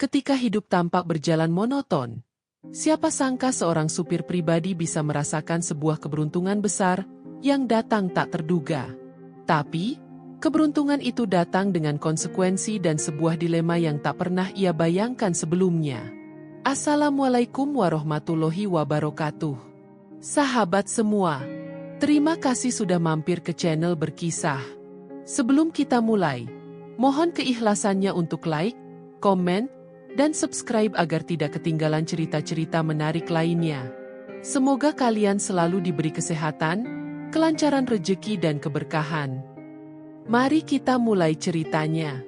ketika hidup tampak berjalan monoton. Siapa sangka seorang supir pribadi bisa merasakan sebuah keberuntungan besar yang datang tak terduga. Tapi, keberuntungan itu datang dengan konsekuensi dan sebuah dilema yang tak pernah ia bayangkan sebelumnya. Assalamualaikum warahmatullahi wabarakatuh. Sahabat semua, terima kasih sudah mampir ke channel Berkisah. Sebelum kita mulai, mohon keikhlasannya untuk like, komen, dan subscribe agar tidak ketinggalan cerita-cerita menarik lainnya. Semoga kalian selalu diberi kesehatan, kelancaran rezeki dan keberkahan. Mari kita mulai ceritanya.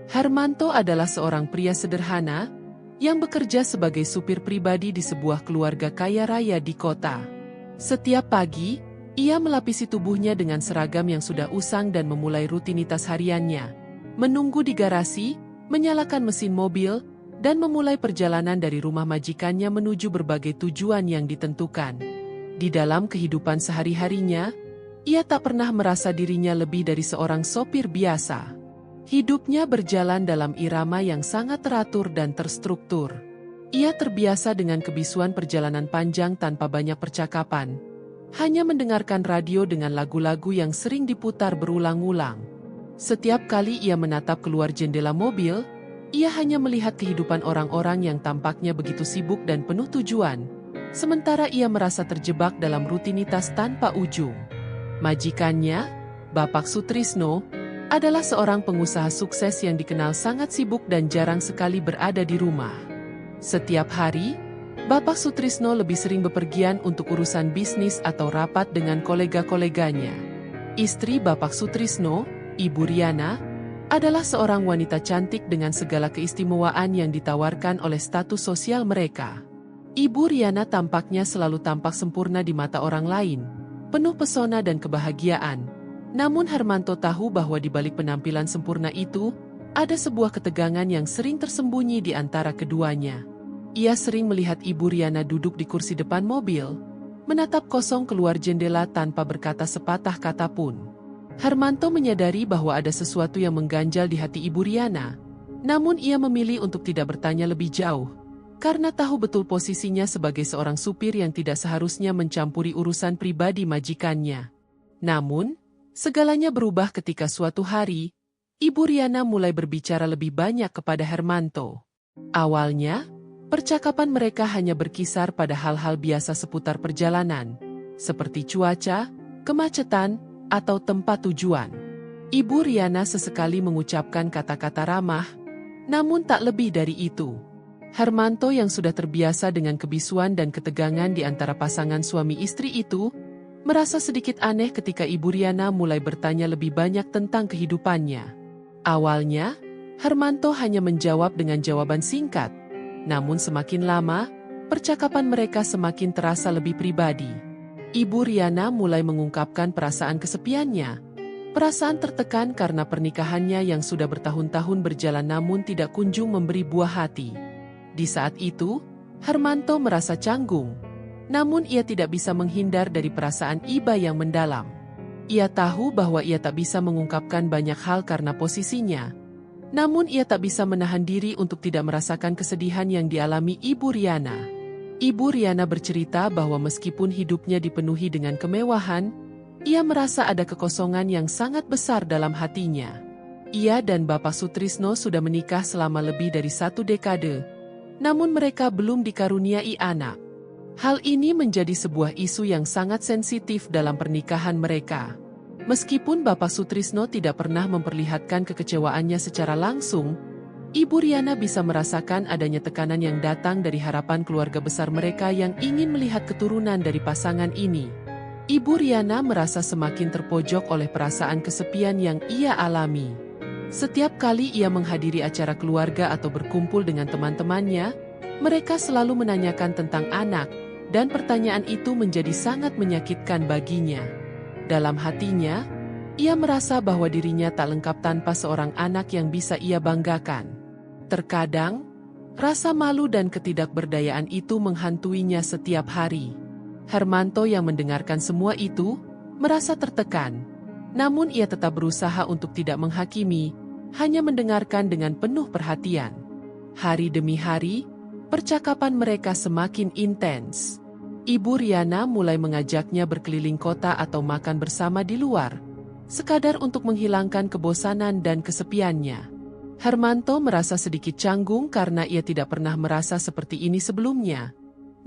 Hermanto adalah seorang pria sederhana yang bekerja sebagai supir pribadi di sebuah keluarga kaya raya di kota. Setiap pagi, ia melapisi tubuhnya dengan seragam yang sudah usang dan memulai rutinitas hariannya. Menunggu di garasi, menyalakan mesin mobil, dan memulai perjalanan dari rumah majikannya menuju berbagai tujuan yang ditentukan. Di dalam kehidupan sehari-harinya, ia tak pernah merasa dirinya lebih dari seorang sopir biasa. Hidupnya berjalan dalam irama yang sangat teratur dan terstruktur. Ia terbiasa dengan kebisuan perjalanan panjang tanpa banyak percakapan. Hanya mendengarkan radio dengan lagu-lagu yang sering diputar berulang-ulang. Setiap kali ia menatap keluar jendela mobil, ia hanya melihat kehidupan orang-orang yang tampaknya begitu sibuk dan penuh tujuan, sementara ia merasa terjebak dalam rutinitas tanpa ujung. Majikannya, Bapak Sutrisno, adalah seorang pengusaha sukses yang dikenal sangat sibuk dan jarang sekali berada di rumah. Setiap hari, Bapak Sutrisno lebih sering bepergian untuk urusan bisnis atau rapat dengan kolega-koleganya. Istri Bapak Sutrisno, Ibu Riana, adalah seorang wanita cantik dengan segala keistimewaan yang ditawarkan oleh status sosial mereka. Ibu Riana tampaknya selalu tampak sempurna di mata orang lain, penuh pesona dan kebahagiaan. Namun Hermanto tahu bahwa di balik penampilan sempurna itu, ada sebuah ketegangan yang sering tersembunyi di antara keduanya. Ia sering melihat Ibu Riana duduk di kursi depan mobil, menatap kosong keluar jendela tanpa berkata sepatah kata pun. Hermanto menyadari bahwa ada sesuatu yang mengganjal di hati Ibu Riana, namun ia memilih untuk tidak bertanya lebih jauh, karena tahu betul posisinya sebagai seorang supir yang tidak seharusnya mencampuri urusan pribadi majikannya. Namun, segalanya berubah ketika suatu hari, Ibu Riana mulai berbicara lebih banyak kepada Hermanto. Awalnya, percakapan mereka hanya berkisar pada hal-hal biasa seputar perjalanan, seperti cuaca, kemacetan, atau tempat tujuan. Ibu Riana sesekali mengucapkan kata-kata ramah, namun tak lebih dari itu. Hermanto yang sudah terbiasa dengan kebisuan dan ketegangan di antara pasangan suami istri itu, merasa sedikit aneh ketika Ibu Riana mulai bertanya lebih banyak tentang kehidupannya. Awalnya, Hermanto hanya menjawab dengan jawaban singkat, namun semakin lama, percakapan mereka semakin terasa lebih pribadi. Ibu Riana mulai mengungkapkan perasaan kesepiannya, perasaan tertekan karena pernikahannya yang sudah bertahun-tahun berjalan namun tidak kunjung memberi buah hati. Di saat itu, Hermanto merasa canggung, namun ia tidak bisa menghindar dari perasaan iba yang mendalam. Ia tahu bahwa ia tak bisa mengungkapkan banyak hal karena posisinya, namun ia tak bisa menahan diri untuk tidak merasakan kesedihan yang dialami Ibu Riana. Ibu Riana bercerita bahwa meskipun hidupnya dipenuhi dengan kemewahan, ia merasa ada kekosongan yang sangat besar dalam hatinya. Ia dan Bapak Sutrisno sudah menikah selama lebih dari 1 dekade, namun mereka belum dikaruniai anak. Hal ini menjadi sebuah isu yang sangat sensitif dalam pernikahan mereka. Meskipun Bapak Sutrisno tidak pernah memperlihatkan kekecewaannya secara langsung, Ibu Riana bisa merasakan adanya tekanan yang datang dari harapan keluarga besar mereka yang ingin melihat keturunan dari pasangan ini. Ibu Riana merasa semakin terpojok oleh perasaan kesepian yang ia alami. Setiap kali ia menghadiri acara keluarga atau berkumpul dengan teman-temannya, mereka selalu menanyakan tentang anak, dan pertanyaan itu menjadi sangat menyakitkan baginya. Dalam hatinya, ia merasa bahwa dirinya tak lengkap tanpa seorang anak yang bisa ia banggakan. Terkadang, rasa malu dan ketidakberdayaan itu menghantuinya setiap hari. Hermanto yang mendengarkan semua itu, merasa tertekan. Namun ia tetap berusaha untuk tidak menghakimi, hanya mendengarkan dengan penuh perhatian. Hari demi hari, percakapan mereka semakin intens. Ibu Riana mulai mengajaknya berkeliling kota atau makan bersama di luar, sekadar untuk menghilangkan kebosanan dan kesepiannya. Hermanto merasa sedikit canggung karena ia tidak pernah merasa seperti ini sebelumnya.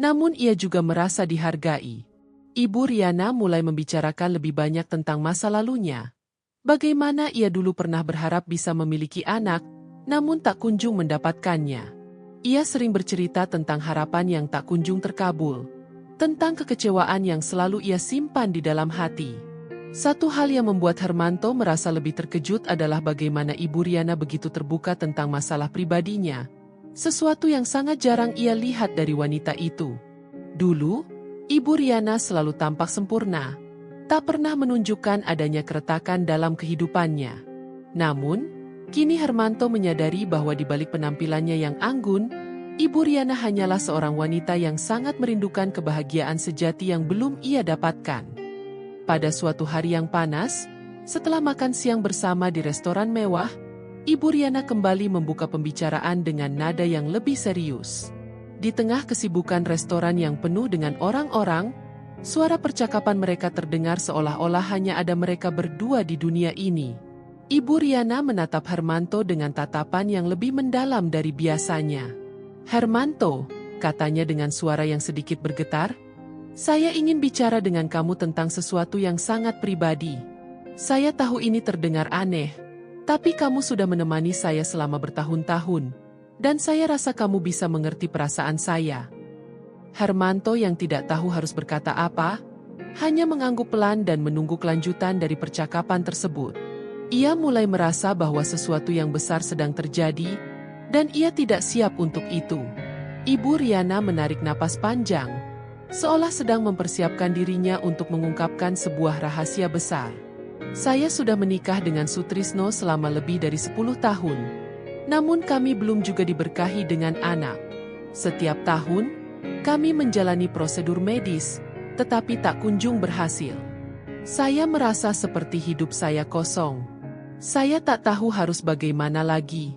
Namun ia juga merasa dihargai. Ibu Riana mulai membicarakan lebih banyak tentang masa lalunya. Bagaimana ia dulu pernah berharap bisa memiliki anak, namun tak kunjung mendapatkannya. Ia sering bercerita tentang harapan yang tak kunjung terkabul, tentang kekecewaan yang selalu ia simpan di dalam hati. Satu hal yang membuat Hermanto merasa lebih terkejut adalah bagaimana Ibu Riana begitu terbuka tentang masalah pribadinya, sesuatu yang sangat jarang ia lihat dari wanita itu. Dulu, Ibu Riana selalu tampak sempurna, tak pernah menunjukkan adanya keretakan dalam kehidupannya. Namun, kini Hermanto menyadari bahwa di balik penampilannya yang anggun, Ibu Riana hanyalah seorang wanita yang sangat merindukan kebahagiaan sejati yang belum ia dapatkan. Pada suatu hari yang panas, setelah makan siang bersama di restoran mewah, Ibu Riana kembali membuka pembicaraan dengan nada yang lebih serius. Di tengah kesibukan restoran yang penuh dengan orang-orang, suara percakapan mereka terdengar seolah-olah hanya ada mereka berdua di dunia ini. Ibu Riana menatap Hermanto dengan tatapan yang lebih mendalam dari biasanya. "Hermanto," katanya dengan suara yang sedikit bergetar, "saya ingin bicara dengan kamu tentang sesuatu yang sangat pribadi. Saya tahu ini terdengar aneh, tapi kamu sudah menemani saya selama bertahun-tahun, dan saya rasa kamu bisa mengerti perasaan saya." Hermanto yang tidak tahu harus berkata apa, hanya mengangguk pelan dan menunggu kelanjutan dari percakapan tersebut. Ia mulai merasa bahwa sesuatu yang besar sedang terjadi, dan ia tidak siap untuk itu. Ibu Riana menarik napas panjang, seolah sedang mempersiapkan dirinya untuk mengungkapkan sebuah rahasia besar. "Saya sudah menikah dengan Sutrisno selama lebih dari 10 tahun. Namun kami belum juga diberkahi dengan anak. Setiap tahun, kami menjalani prosedur medis, tetapi tak kunjung berhasil. Saya merasa seperti hidup saya kosong. Saya tak tahu harus bagaimana lagi."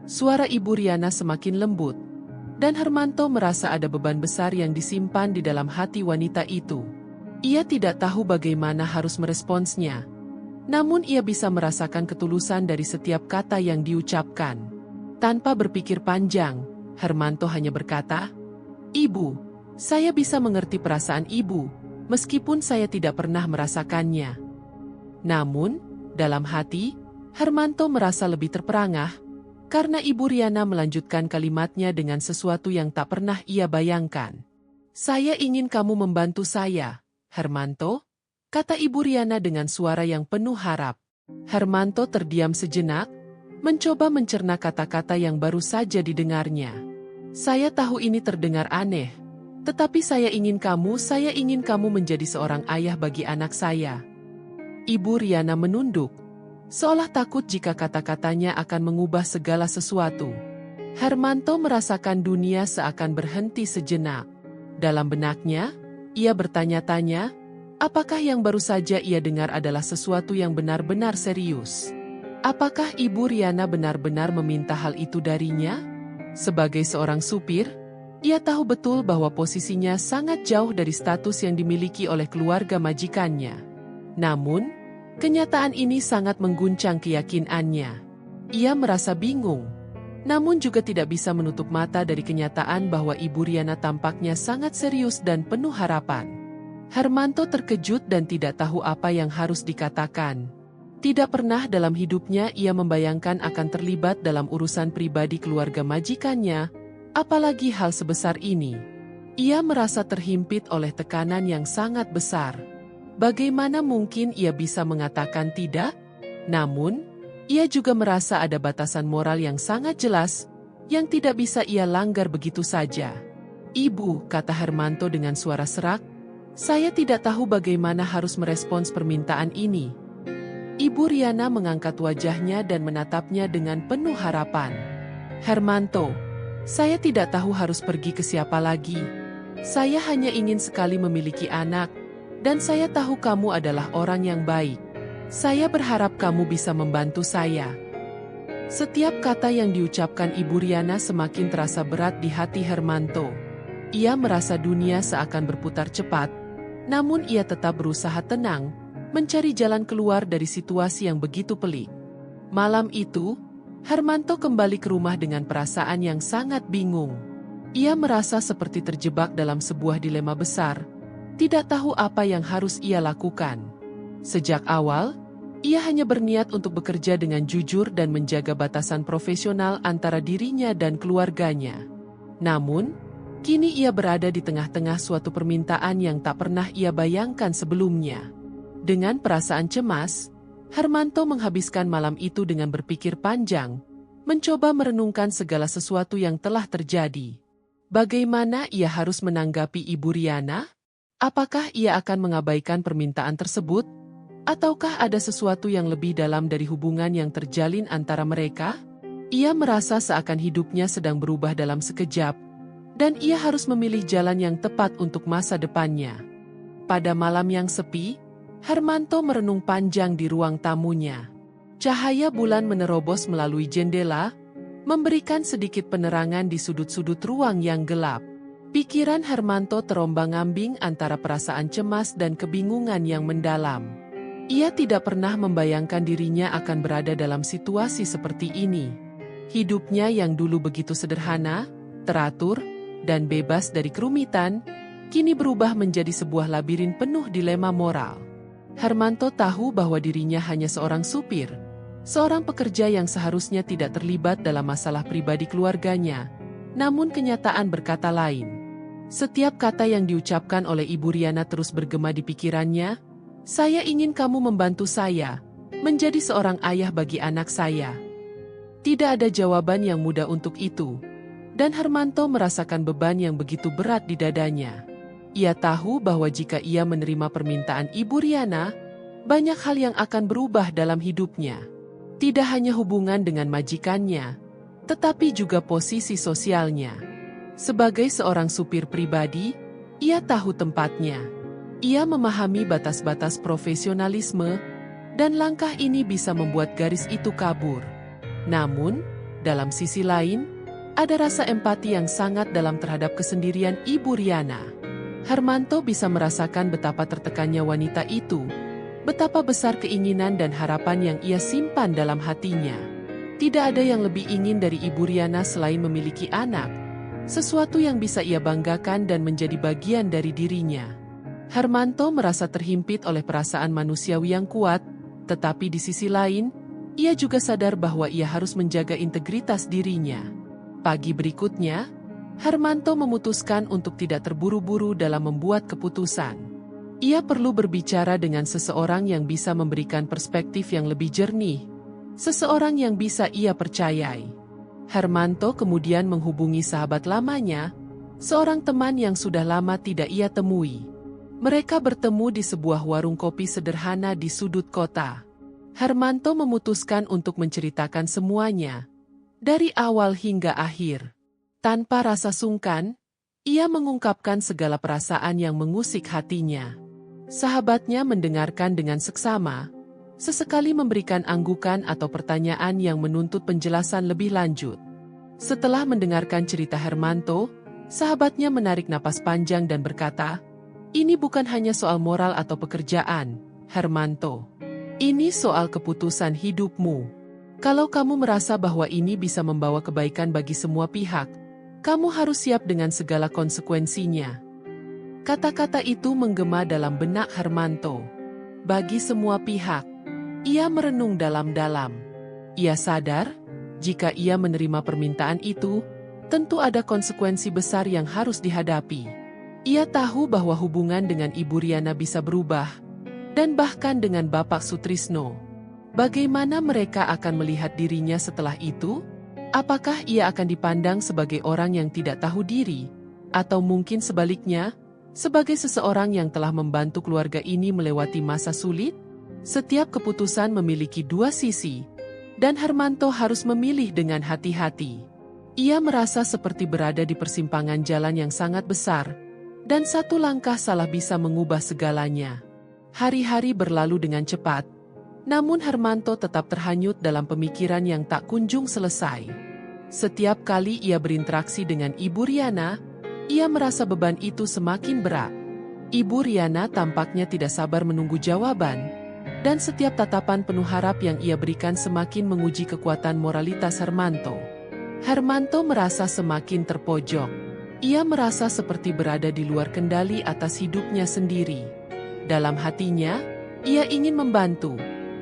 Suara Ibu Riana semakin lembut, dan Hermanto merasa ada beban besar yang disimpan di dalam hati wanita itu. Ia tidak tahu bagaimana harus meresponsnya, namun ia bisa merasakan ketulusan dari setiap kata yang diucapkan. Tanpa berpikir panjang, Hermanto hanya berkata, "Ibu, saya bisa mengerti perasaan ibu, meskipun saya tidak pernah merasakannya." Namun, dalam hati, Hermanto merasa lebih terperangah, karena Ibu Riana melanjutkan kalimatnya dengan sesuatu yang tak pernah ia bayangkan. "Saya ingin kamu membantu saya, Hermanto," kata Ibu Riana dengan suara yang penuh harap. Hermanto terdiam sejenak, mencoba mencerna kata-kata yang baru saja didengarnya. "Saya tahu ini terdengar aneh, tetapi saya ingin kamu menjadi seorang ayah bagi anak saya." Ibu Riana menunduk, seolah takut jika kata-katanya akan mengubah segala sesuatu. Hermanto merasakan dunia seakan berhenti sejenak. Dalam benaknya, ia bertanya-tanya, apakah yang baru saja ia dengar adalah sesuatu yang benar-benar serius? Apakah Ibu Riana benar-benar meminta hal itu darinya? Sebagai seorang supir, ia tahu betul bahwa posisinya sangat jauh dari status yang dimiliki oleh keluarga majikannya. Namun, kenyataan ini sangat mengguncang keyakinannya. Ia merasa bingung, namun juga tidak bisa menutup mata dari kenyataan bahwa Ibu Riana tampaknya sangat serius dan penuh harapan. Hermanto terkejut dan tidak tahu apa yang harus dikatakan. Tidak pernah dalam hidupnya ia membayangkan akan terlibat dalam urusan pribadi keluarga majikannya, apalagi hal sebesar ini. Ia merasa terhimpit oleh tekanan yang sangat besar. Bagaimana mungkin ia bisa mengatakan tidak? Namun, ia juga merasa ada batasan moral yang sangat jelas, yang tidak bisa ia langgar begitu saja. "Ibu," kata Hermanto dengan suara serak, "saya tidak tahu bagaimana harus merespons permintaan ini." Ibu Riana mengangkat wajahnya dan menatapnya dengan penuh harapan. "Hermanto, saya tidak tahu harus pergi ke siapa lagi. Saya hanya ingin sekali memiliki anak, dan saya tahu kamu adalah orang yang baik. Saya berharap kamu bisa membantu saya." Setiap kata yang diucapkan Ibu Riana semakin terasa berat di hati Hermanto. Ia merasa dunia seakan berputar cepat, namun ia tetap berusaha tenang, mencari jalan keluar dari situasi yang begitu pelik. Malam itu, Hermanto kembali ke rumah dengan perasaan yang sangat bingung. Ia merasa seperti terjebak dalam sebuah dilema besar, tidak tahu apa yang harus ia lakukan. Sejak awal, ia hanya berniat untuk bekerja dengan jujur dan menjaga batasan profesional antara dirinya dan keluarganya. Namun, kini ia berada di tengah-tengah suatu permintaan yang tak pernah ia bayangkan sebelumnya. Dengan perasaan cemas, Hermanto menghabiskan malam itu dengan berpikir panjang, mencoba merenungkan segala sesuatu yang telah terjadi. Bagaimana ia harus menanggapi Ibu Riana? Apakah ia akan mengabaikan permintaan tersebut? Ataukah ada sesuatu yang lebih dalam dari hubungan yang terjalin antara mereka? Ia merasa seakan hidupnya sedang berubah dalam sekejap, dan ia harus memilih jalan yang tepat untuk masa depannya. Pada malam yang sepi, Hermanto merenung panjang di ruang tamunya. Cahaya bulan menerobos melalui jendela, memberikan sedikit penerangan di sudut-sudut ruang yang gelap. Pikiran Hermanto terombang-ambing antara perasaan cemas dan kebingungan yang mendalam. Ia tidak pernah membayangkan dirinya akan berada dalam situasi seperti ini. Hidupnya yang dulu begitu sederhana, teratur, dan bebas dari kerumitan, kini berubah menjadi sebuah labirin penuh dilema moral. Hermanto tahu bahwa dirinya hanya seorang supir, seorang pekerja yang seharusnya tidak terlibat dalam masalah pribadi keluarganya, namun kenyataan berkata lain. Setiap kata yang diucapkan oleh Ibu Riana terus bergema di pikirannya. Saya ingin kamu membantu saya, menjadi seorang ayah bagi anak saya. Tidak ada jawaban yang mudah untuk itu, dan Hermanto merasakan beban yang begitu berat di dadanya. Ia tahu bahwa jika ia menerima permintaan Ibu Riana, banyak hal yang akan berubah dalam hidupnya. Tidak hanya hubungan dengan majikannya, tetapi juga posisi sosialnya. Sebagai seorang supir pribadi, ia tahu tempatnya. Ia memahami batas-batas profesionalisme, dan langkah ini bisa membuat garis itu kabur. Namun, dalam sisi lain, ada rasa empati yang sangat dalam terhadap kesendirian Ibu Riana. Hermanto bisa merasakan betapa tertekannya wanita itu, betapa besar keinginan dan harapan yang ia simpan dalam hatinya. Tidak ada yang lebih ingin dari Ibu Riana selain memiliki anak, sesuatu yang bisa ia banggakan dan menjadi bagian dari dirinya. Hermanto merasa terhimpit oleh perasaan manusiawi yang kuat, tetapi di sisi lain, ia juga sadar bahwa ia harus menjaga integritas dirinya. Pagi berikutnya, Hermanto memutuskan untuk tidak terburu-buru dalam membuat keputusan. Ia perlu berbicara dengan seseorang yang bisa memberikan perspektif yang lebih jernih, seseorang yang bisa ia percayai. Hermanto kemudian menghubungi sahabat lamanya, seorang teman yang sudah lama tidak ia temui. Mereka bertemu di sebuah warung kopi sederhana di sudut kota. Hermanto memutuskan untuk menceritakan semuanya, dari awal hingga akhir. Tanpa rasa sungkan, ia mengungkapkan segala perasaan yang mengusik hatinya. Sahabatnya mendengarkan dengan seksama, sesekali memberikan anggukan atau pertanyaan yang menuntut penjelasan lebih lanjut. Setelah mendengarkan cerita Hermanto, sahabatnya menarik napas panjang dan berkata, "Ini bukan hanya soal moral atau pekerjaan, Hermanto. Ini soal keputusan hidupmu. Kalau kamu merasa bahwa ini bisa membawa kebaikan bagi semua pihak, kamu harus siap dengan segala konsekuensinya." Kata-kata itu menggema dalam benak Hermanto. Bagi semua pihak, ia merenung dalam-dalam. Ia sadar, jika ia menerima permintaan itu, tentu ada konsekuensi besar yang harus dihadapi. Ia tahu bahwa hubungan dengan Ibu Riana bisa berubah, dan bahkan dengan Bapak Sutrisno. Bagaimana mereka akan melihat dirinya setelah itu? Apakah ia akan dipandang sebagai orang yang tidak tahu diri? Atau mungkin sebaliknya, sebagai seseorang yang telah membantu keluarga ini melewati masa sulit? Setiap keputusan memiliki dua sisi, dan Hermanto harus memilih dengan hati-hati. Ia merasa seperti berada di persimpangan jalan yang sangat besar, dan satu langkah salah bisa mengubah segalanya. Hari-hari berlalu dengan cepat, Namun Hermanto tetap terhanyut dalam pemikiran yang tak kunjung selesai. Setiap kali ia berinteraksi dengan Ibu Riana, ia merasa beban itu semakin berat. Ibu Riana tampaknya tidak sabar menunggu jawaban, dan setiap tatapan penuh harap yang ia berikan semakin menguji kekuatan moralitas Hermanto. Hermanto merasa semakin terpojok. Ia merasa seperti berada di luar kendali atas hidupnya sendiri. Dalam hatinya, ia ingin membantu.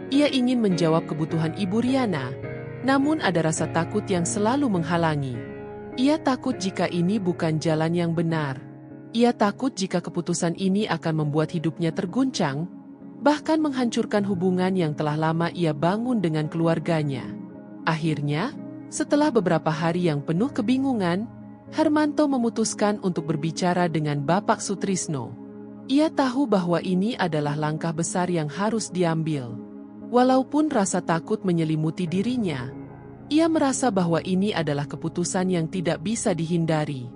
Ia ingin menjawab kebutuhan Ibu Riana, namun ada rasa takut yang selalu menghalangi. Ia takut jika ini bukan jalan yang benar. Ia takut jika keputusan ini akan membuat hidupnya terguncang, bahkan menghancurkan hubungan yang telah lama ia bangun dengan keluarganya. Akhirnya, setelah beberapa hari yang penuh kebingungan, Hermanto memutuskan untuk berbicara dengan Bapak Sutrisno. Ia tahu bahwa ini adalah langkah besar yang harus diambil. Walaupun rasa takut menyelimuti dirinya, ia merasa bahwa ini adalah keputusan yang tidak bisa dihindari.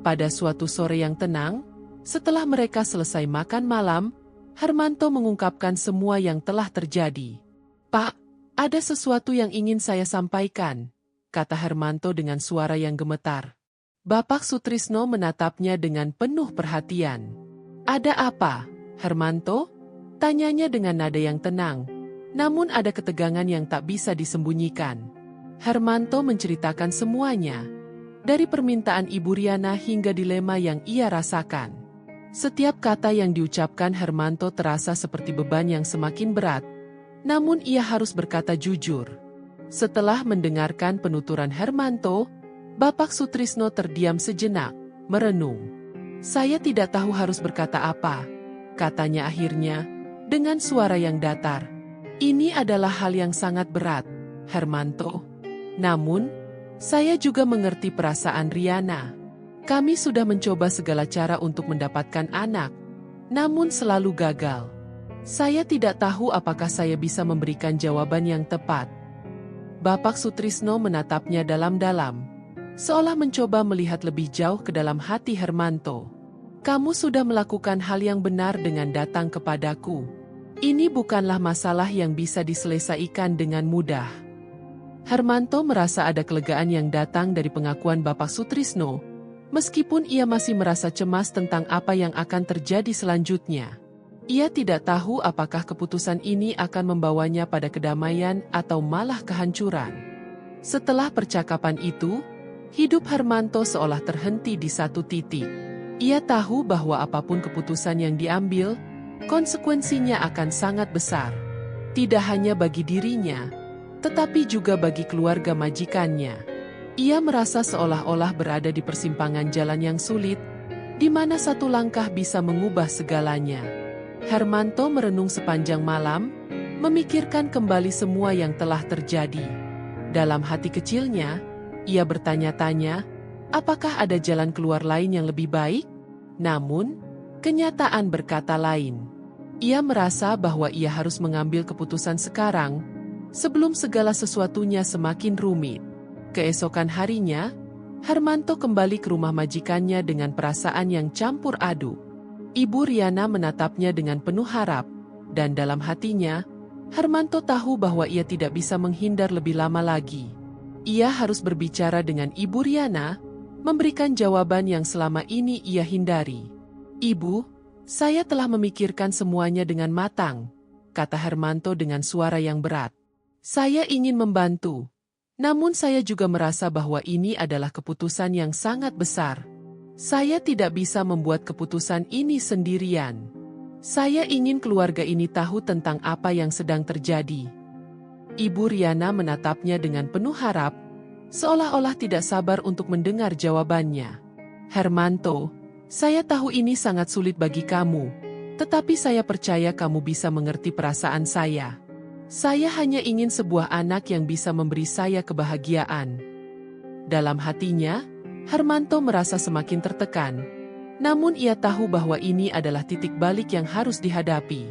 Pada suatu sore yang tenang, setelah mereka selesai makan malam, Hermanto mengungkapkan semua yang telah terjadi. "Pak, ada sesuatu yang ingin saya sampaikan," kata Hermanto dengan suara yang gemetar. Bapak Sutrisno menatapnya dengan penuh perhatian. "Ada apa, Hermanto?" tanyanya dengan nada yang tenang. Namun ada ketegangan yang tak bisa disembunyikan. Hermanto menceritakan semuanya, dari permintaan Ibu Riana hingga dilema yang ia rasakan. Setiap kata yang diucapkan Hermanto terasa seperti beban yang semakin berat, namun ia harus berkata jujur. Setelah mendengarkan penuturan Hermanto, Bapak Sutrisno terdiam sejenak, merenung. "Saya tidak tahu harus berkata apa," katanya akhirnya, dengan suara yang datar. "Ini adalah hal yang sangat berat, Hermanto. Namun, saya juga mengerti perasaan Riana. Kami sudah mencoba segala cara untuk mendapatkan anak, namun selalu gagal. Saya tidak tahu apakah saya bisa memberikan jawaban yang tepat." Bapak Sutrisno menatapnya dalam-dalam, seolah mencoba melihat lebih jauh ke dalam hati Hermanto. "Kamu sudah melakukan hal yang benar dengan datang kepadaku. Ini bukanlah masalah yang bisa diselesaikan dengan mudah." Hermanto merasa ada kelegaan yang datang dari pengakuan Bapak Sutrisno, meskipun ia masih merasa cemas tentang apa yang akan terjadi selanjutnya. Ia tidak tahu apakah keputusan ini akan membawanya pada kedamaian atau malah kehancuran. Setelah percakapan itu, hidup Hermanto seolah terhenti di satu titik. Ia tahu bahwa apapun keputusan yang diambil, konsekuensinya akan sangat besar. Tidak hanya bagi dirinya, tetapi juga bagi keluarga majikannya. Ia merasa seolah-olah berada di persimpangan jalan yang sulit, di mana satu langkah bisa mengubah segalanya. Hermanto merenung sepanjang malam, memikirkan kembali semua yang telah terjadi. Dalam hati kecilnya, ia bertanya-tanya, apakah ada jalan keluar lain yang lebih baik? Namun, kenyataan berkata lain. Ia merasa bahwa ia harus mengambil keputusan sekarang, sebelum segala sesuatunya semakin rumit. Keesokan harinya, Hermanto kembali ke rumah majikannya dengan perasaan yang campur aduk. Ibu Riana menatapnya dengan penuh harap, dan dalam hatinya, Hermanto tahu bahwa ia tidak bisa menghindar lebih lama lagi. Ia harus berbicara dengan Ibu Riana, memberikan jawaban yang selama ini ia hindari. "Ibu, saya telah memikirkan semuanya dengan matang," kata Hermanto dengan suara yang berat. "Saya ingin membantu, namun saya juga merasa bahwa ini adalah keputusan yang sangat besar. Saya tidak bisa membuat keputusan ini sendirian. Saya ingin keluarga ini tahu tentang apa yang sedang terjadi." Ibu Riana menatapnya dengan penuh harap, seolah-olah tidak sabar untuk mendengar jawabannya. "Hermanto, saya tahu ini sangat sulit bagi kamu, tetapi saya percaya kamu bisa mengerti perasaan saya. Saya hanya ingin sebuah anak yang bisa memberi saya kebahagiaan." Dalam hatinya, Hermanto merasa semakin tertekan. Namun ia tahu bahwa ini adalah titik balik yang harus dihadapi.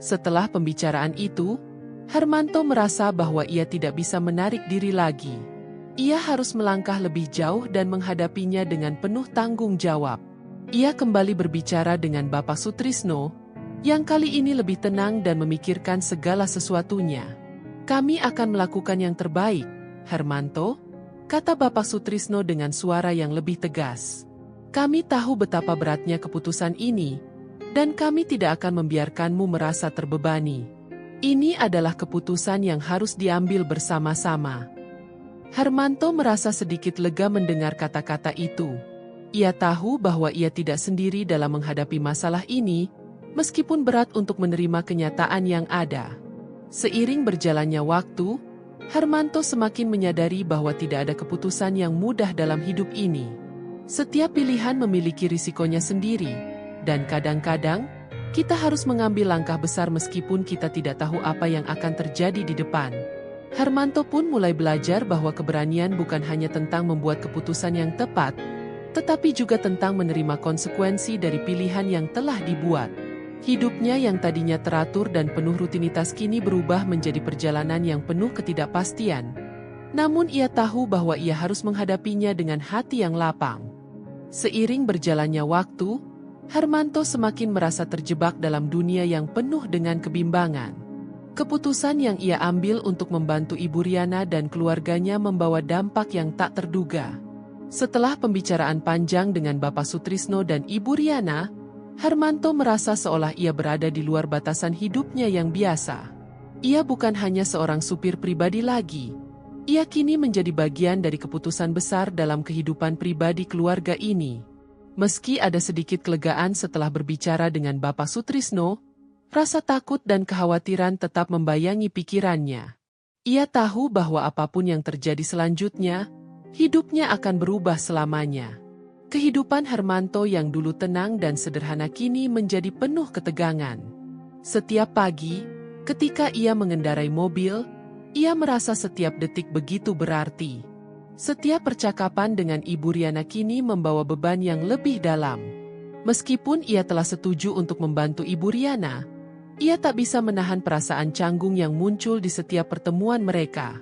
Setelah pembicaraan itu, Hermanto merasa bahwa ia tidak bisa menarik diri lagi. Ia harus melangkah lebih jauh dan menghadapinya dengan penuh tanggung jawab. Ia kembali berbicara dengan Bapak Sutrisno, yang kali ini lebih tenang dan memikirkan segala sesuatunya. Kami akan melakukan yang terbaik, Hermanto, kata Bapak Sutrisno dengan suara yang lebih tegas. Kami tahu betapa beratnya keputusan ini, dan kami tidak akan membiarkanmu merasa terbebani. Ini adalah keputusan yang harus diambil bersama-sama. Hermanto merasa sedikit lega mendengar kata-kata itu. Ia tahu bahwa ia tidak sendiri dalam menghadapi masalah ini, meskipun berat untuk menerima kenyataan yang ada. Seiring berjalannya waktu, Hermanto semakin menyadari bahwa tidak ada keputusan yang mudah dalam hidup ini. Setiap pilihan memiliki risikonya sendiri, dan kadang-kadang kita harus mengambil langkah besar meskipun kita tidak tahu apa yang akan terjadi di depan. Hermanto pun mulai belajar bahwa keberanian bukan hanya tentang membuat keputusan yang tepat, tetapi juga tentang menerima konsekuensi dari pilihan yang telah dibuat. Hidupnya yang tadinya teratur dan penuh rutinitas kini berubah menjadi perjalanan yang penuh ketidakpastian. Namun ia tahu bahwa ia harus menghadapinya dengan hati yang lapang. Seiring berjalannya waktu, Hermanto semakin merasa terjebak dalam dunia yang penuh dengan kebimbangan. Keputusan yang ia ambil untuk membantu Ibu Riana dan keluarganya membawa dampak yang tak terduga. Setelah pembicaraan panjang dengan Bapak Sutrisno dan Ibu Riana, Hermanto merasa seolah ia berada di luar batasan hidupnya yang biasa. Ia bukan hanya seorang supir pribadi lagi. Ia kini menjadi bagian dari keputusan besar dalam kehidupan pribadi keluarga ini. Meski ada sedikit kelegaan setelah berbicara dengan Bapak Sutrisno, rasa takut dan kekhawatiran tetap membayangi pikirannya. Ia tahu bahwa apapun yang terjadi selanjutnya, hidupnya akan berubah selamanya. Kehidupan Hermanto yang dulu tenang dan sederhana kini menjadi penuh ketegangan. Setiap pagi, ketika ia mengendarai mobil, ia merasa setiap detik begitu berarti. Setiap percakapan dengan Ibu Riana kini membawa beban yang lebih dalam. Meskipun ia telah setuju untuk membantu Ibu Riana, ia tak bisa menahan perasaan canggung yang muncul di setiap pertemuan mereka.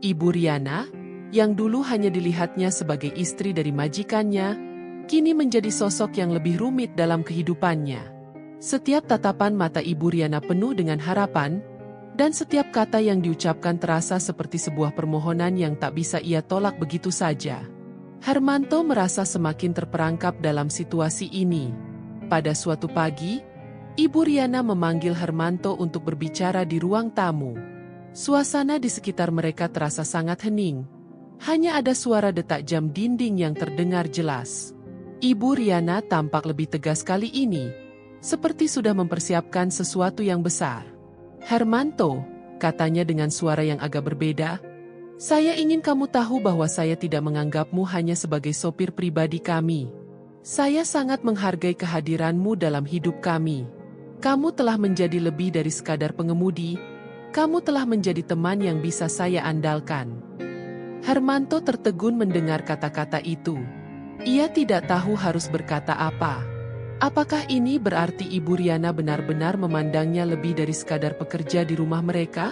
Ibu Riana, yang dulu hanya dilihatnya sebagai istri dari majikannya, kini menjadi sosok yang lebih rumit dalam kehidupannya. Setiap tatapan mata Ibu Riana penuh dengan harapan, dan setiap kata yang diucapkan terasa seperti sebuah permohonan yang tak bisa ia tolak begitu saja. Hermanto merasa semakin terperangkap dalam situasi ini. Pada suatu pagi, Ibu Riana memanggil Hermanto untuk berbicara di ruang tamu. Suasana di sekitar mereka terasa sangat hening. Hanya ada suara detak jam dinding yang terdengar jelas. Ibu Riana tampak lebih tegas kali ini, seperti sudah mempersiapkan sesuatu yang besar. Hermanto, katanya dengan suara yang agak berbeda, saya ingin kamu tahu bahwa saya tidak menganggapmu hanya sebagai sopir pribadi kami. Saya sangat menghargai kehadiranmu dalam hidup kami. Kamu telah menjadi lebih dari sekadar pengemudi, kamu telah menjadi teman yang bisa saya andalkan. Hermanto tertegun mendengar kata-kata itu. Ia tidak tahu harus berkata apa. Apakah ini berarti Ibu Riana benar-benar memandangnya lebih dari sekadar pekerja di rumah mereka?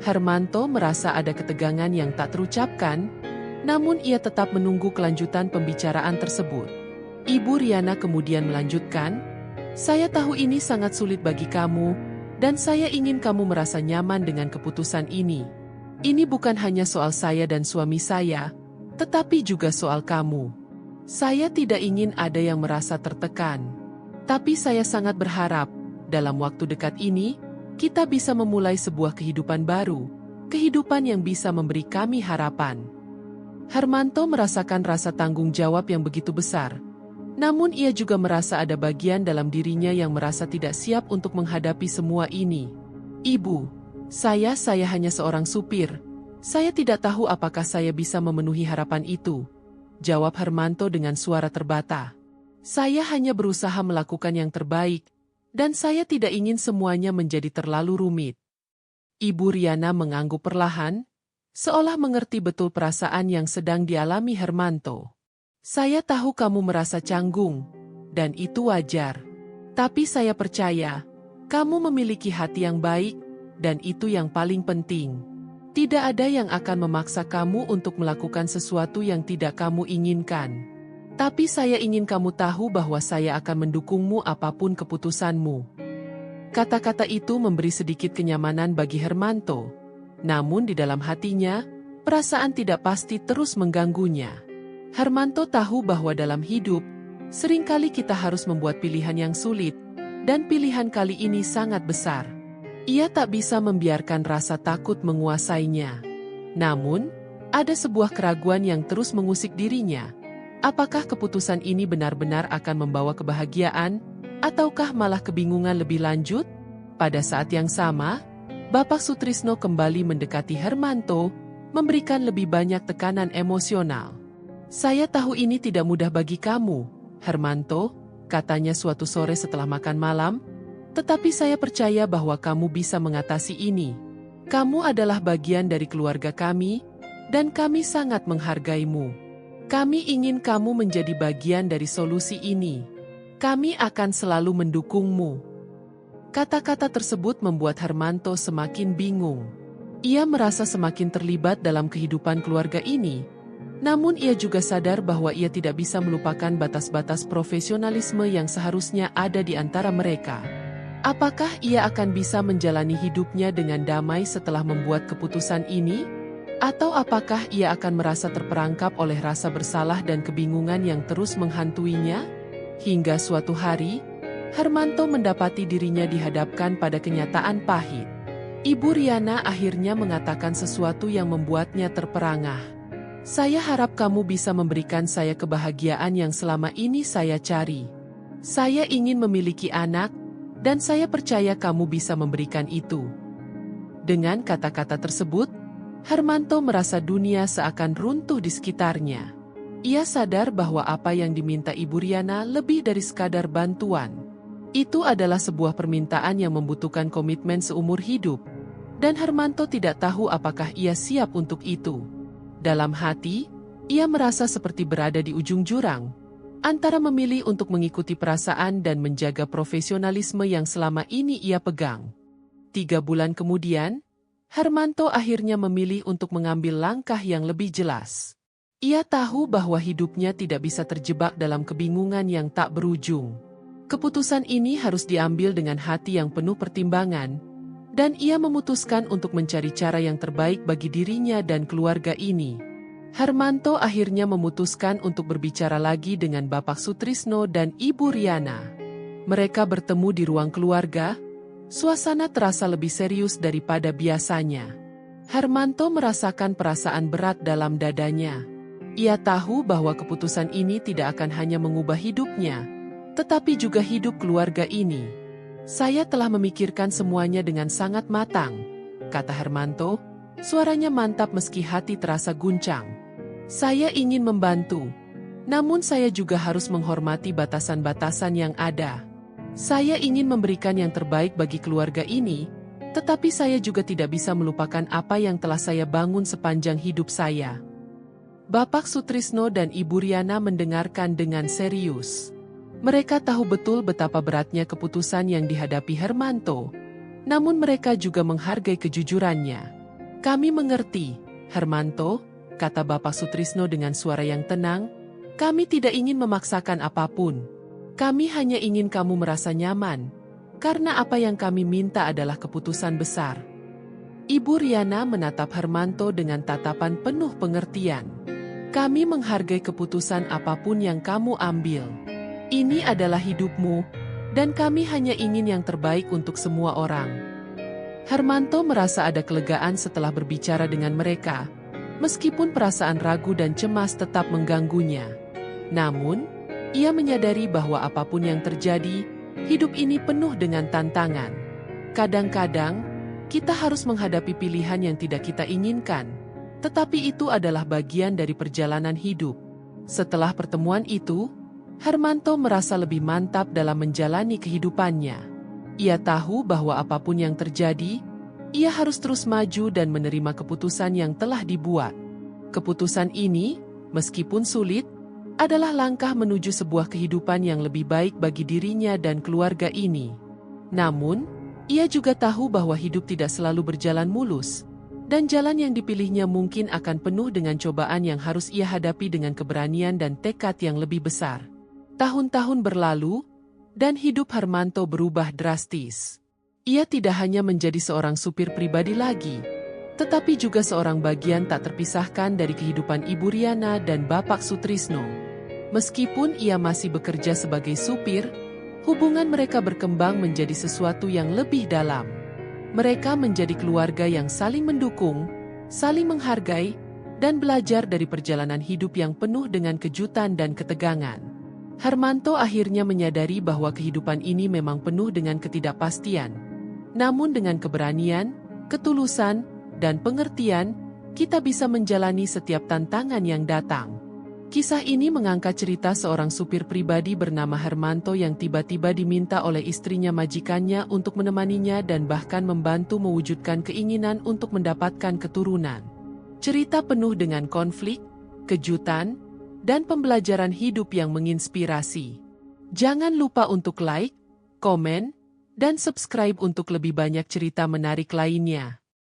Hermanto merasa ada ketegangan yang tak terucapkan, namun ia tetap menunggu kelanjutan pembicaraan tersebut. Ibu Riana kemudian melanjutkan, saya tahu ini sangat sulit bagi kamu, dan saya ingin kamu merasa nyaman dengan keputusan ini. Ini bukan hanya soal saya dan suami saya, tetapi juga soal kamu. Saya tidak ingin ada yang merasa tertekan. Tapi saya sangat berharap, dalam waktu dekat ini, kita bisa memulai sebuah kehidupan baru, kehidupan yang bisa memberi kami harapan. Hermanto merasakan rasa tanggung jawab yang begitu besar, namun ia juga merasa ada bagian dalam dirinya yang merasa tidak siap untuk menghadapi semua ini. Ibu, saya hanya seorang supir, saya tidak tahu apakah saya bisa memenuhi harapan itu, jawab Hermanto dengan suara terbata. Saya hanya berusaha melakukan yang terbaik, dan saya tidak ingin semuanya menjadi terlalu rumit. Ibu Riana mengangguk perlahan, seolah mengerti betul perasaan yang sedang dialami Hermanto. Saya tahu kamu merasa canggung, dan itu wajar. Tapi saya percaya, kamu memiliki hati yang baik, dan itu yang paling penting. Tidak ada yang akan memaksa kamu untuk melakukan sesuatu yang tidak kamu inginkan. Tapi saya ingin kamu tahu bahwa saya akan mendukungmu apapun keputusanmu. Kata-kata itu memberi sedikit kenyamanan bagi Hermanto. Namun di dalam hatinya, perasaan tidak pasti terus mengganggunya. Hermanto tahu bahwa dalam hidup, seringkali kita harus membuat pilihan yang sulit, dan pilihan kali ini sangat besar. Ia tak bisa membiarkan rasa takut menguasainya. Namun, ada sebuah keraguan yang terus mengusik dirinya. Apakah keputusan ini benar-benar akan membawa kebahagiaan, ataukah malah kebingungan lebih lanjut? Pada saat yang sama, Bapak Sutrisno kembali mendekati Hermanto, memberikan lebih banyak tekanan emosional. "Saya tahu ini tidak mudah bagi kamu, Hermanto," katanya suatu sore setelah makan malam, "tetapi saya percaya bahwa kamu bisa mengatasi ini. Kamu adalah bagian dari keluarga kami, dan kami sangat menghargaimu. Kami ingin kamu menjadi bagian dari solusi ini. Kami akan selalu mendukungmu." Kata-kata tersebut membuat Hermanto semakin bingung. Ia merasa semakin terlibat dalam kehidupan keluarga ini, namun ia juga sadar bahwa ia tidak bisa melupakan batas-batas profesionalisme yang seharusnya ada di antara mereka. Apakah ia akan bisa menjalani hidupnya dengan damai setelah membuat keputusan ini? Atau apakah ia akan merasa terperangkap oleh rasa bersalah dan kebingungan yang terus menghantuinya? Hingga suatu hari, Hermanto mendapati dirinya dihadapkan pada kenyataan pahit. Ibu Riana akhirnya mengatakan sesuatu yang membuatnya terperangah. "Saya harap kamu bisa memberikan saya kebahagiaan yang selama ini saya cari. Saya ingin memiliki anak, dan saya percaya kamu bisa memberikan itu." Dengan kata-kata tersebut, Hermanto merasa dunia seakan runtuh di sekitarnya. Ia sadar bahwa apa yang diminta Ibu Riana lebih dari sekadar bantuan. Itu adalah sebuah permintaan yang membutuhkan komitmen seumur hidup, dan Hermanto tidak tahu apakah ia siap untuk itu. Dalam hati, ia merasa seperti berada di ujung jurang, antara memilih untuk mengikuti perasaan dan menjaga profesionalisme yang selama ini ia pegang. 3 bulan kemudian, Hermanto akhirnya memilih untuk mengambil langkah yang lebih jelas. Ia tahu bahwa hidupnya tidak bisa terjebak dalam kebingungan yang tak berujung. Keputusan ini harus diambil dengan hati yang penuh pertimbangan, dan ia memutuskan untuk mencari cara yang terbaik bagi dirinya dan keluarga ini. Hermanto akhirnya memutuskan untuk berbicara lagi dengan Bapak Sutrisno dan Ibu Riana. Mereka bertemu di ruang keluarga, suasana terasa lebih serius daripada biasanya. Hermanto merasakan perasaan berat dalam dadanya. Ia tahu bahwa keputusan ini tidak akan hanya mengubah hidupnya, tetapi juga hidup keluarga ini. "Saya telah memikirkan semuanya dengan sangat matang," kata Hermanto, suaranya mantap meski hati terasa guncang. "Saya ingin membantu, namun saya juga harus menghormati batasan-batasan yang ada. Saya ingin memberikan yang terbaik bagi keluarga ini, tetapi saya juga tidak bisa melupakan apa yang telah saya bangun sepanjang hidup saya." Bapak Sutrisno dan Ibu Riana mendengarkan dengan serius. Mereka tahu betul betapa beratnya keputusan yang dihadapi Hermanto, namun mereka juga menghargai kejujurannya. "Kami mengerti, Hermanto," kata Bapak Sutrisno dengan suara yang tenang. "Kami tidak ingin memaksakan apapun. Kami hanya ingin kamu merasa nyaman, karena apa yang kami minta adalah keputusan besar." Ibu Riana menatap Hermanto dengan tatapan penuh pengertian. "Kami menghargai keputusan apapun yang kamu ambil. Ini adalah hidupmu, dan kami hanya ingin yang terbaik untuk semua orang." Hermanto merasa ada kelegaan setelah berbicara dengan mereka, meskipun perasaan ragu dan cemas tetap mengganggunya. Namun, ia menyadari bahwa apapun yang terjadi, hidup ini penuh dengan tantangan. Kadang-kadang, kita harus menghadapi pilihan yang tidak kita inginkan, tetapi itu adalah bagian dari perjalanan hidup. Setelah pertemuan itu, Hermanto merasa lebih mantap dalam menjalani kehidupannya. Ia tahu bahwa apapun yang terjadi, ia harus terus maju dan menerima keputusan yang telah dibuat. Keputusan ini, meskipun sulit, adalah langkah menuju sebuah kehidupan yang lebih baik bagi dirinya dan keluarga ini. Namun, ia juga tahu bahwa hidup tidak selalu berjalan mulus, dan jalan yang dipilihnya mungkin akan penuh dengan cobaan yang harus ia hadapi dengan keberanian dan tekad yang lebih besar. Tahun-tahun berlalu, dan hidup Hermanto berubah drastis. Ia tidak hanya menjadi seorang supir pribadi lagi, tetapi juga seorang bagian tak terpisahkan dari kehidupan Ibu Riana dan Bapak Sutrisno. Meskipun ia masih bekerja sebagai supir, hubungan mereka berkembang menjadi sesuatu yang lebih dalam. Mereka menjadi keluarga yang saling mendukung, saling menghargai, dan belajar dari perjalanan hidup yang penuh dengan kejutan dan ketegangan. Hermanto akhirnya menyadari bahwa kehidupan ini memang penuh dengan ketidakpastian. Namun dengan keberanian, ketulusan, dan pengertian, kita bisa menjalani setiap tantangan yang datang. Kisah ini mengangkat cerita seorang supir pribadi bernama Hermanto yang tiba-tiba diminta oleh istrinya majikannya untuk menemaninya dan bahkan membantu mewujudkan keinginan untuk mendapatkan keturunan. Cerita penuh dengan konflik, kejutan, dan pembelajaran hidup yang menginspirasi. Jangan lupa untuk like, komen, dan subscribe untuk lebih banyak cerita menarik lainnya.